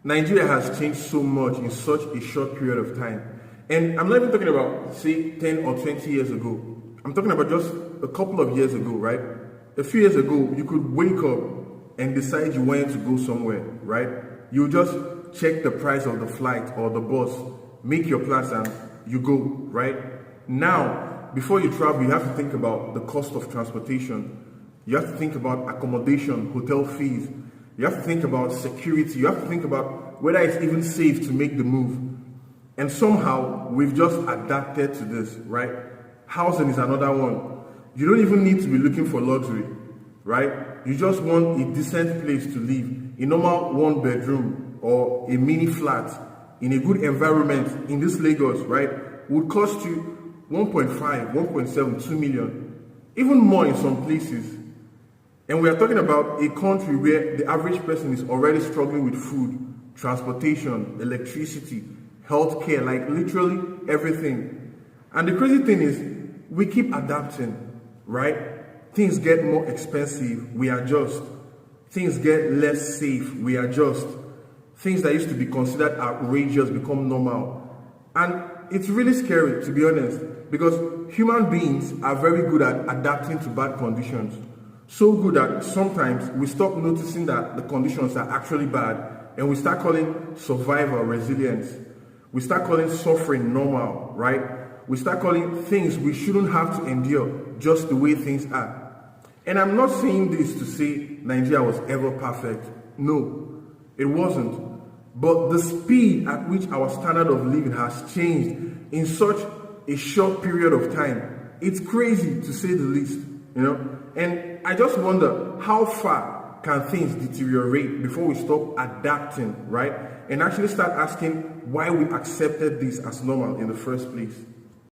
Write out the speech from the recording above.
Nigeria has changed so much in such a short period of time. And I'm not even talking about, say, 10 or 20 years ago. I'm talking about just a couple of years ago, right? A few years ago, you could wake up and decide you wanted to go somewhere, right? You just check the price of the flight or the bus, make your plans, and you go, right? Now, before you travel, you have to think about the cost of transportation. You have to think about accommodation, hotel fees. You have to think about security. You have to think about whether it's even safe to make the move. And somehow, we've just adapted to this, right? Housing is another one. You don't even need to be looking for luxury, right? You just want a decent place to live. A normal one bedroom or a mini flat in a good environment in this Lagos, right, would cost you 1.5, 1.7, 2 million, even more in some places. And we are talking about a country where the average person is already struggling with food, transportation, electricity, healthcare, like literally everything. And the crazy thing is, we keep adapting, right? Things get more expensive, we adjust. Things get less safe, we adjust. Things that used to be considered outrageous become normal. And it's really scary, to be honest, because human beings are very good at adapting to bad conditions. So good that sometimes we stop noticing that the conditions are actually bad and we start calling survival resilience. We start calling suffering normal, right? We start calling things we shouldn't have to endure just the way things are. And I'm not saying this to say Nigeria was ever perfect. No, it wasn't. But the speed at which our standard of living has changed in such a short period of time, it's crazy to say the least, you know? And I just wonder, how far can things deteriorate before we stop adapting, right? And actually start asking why we accepted this as normal in the first place.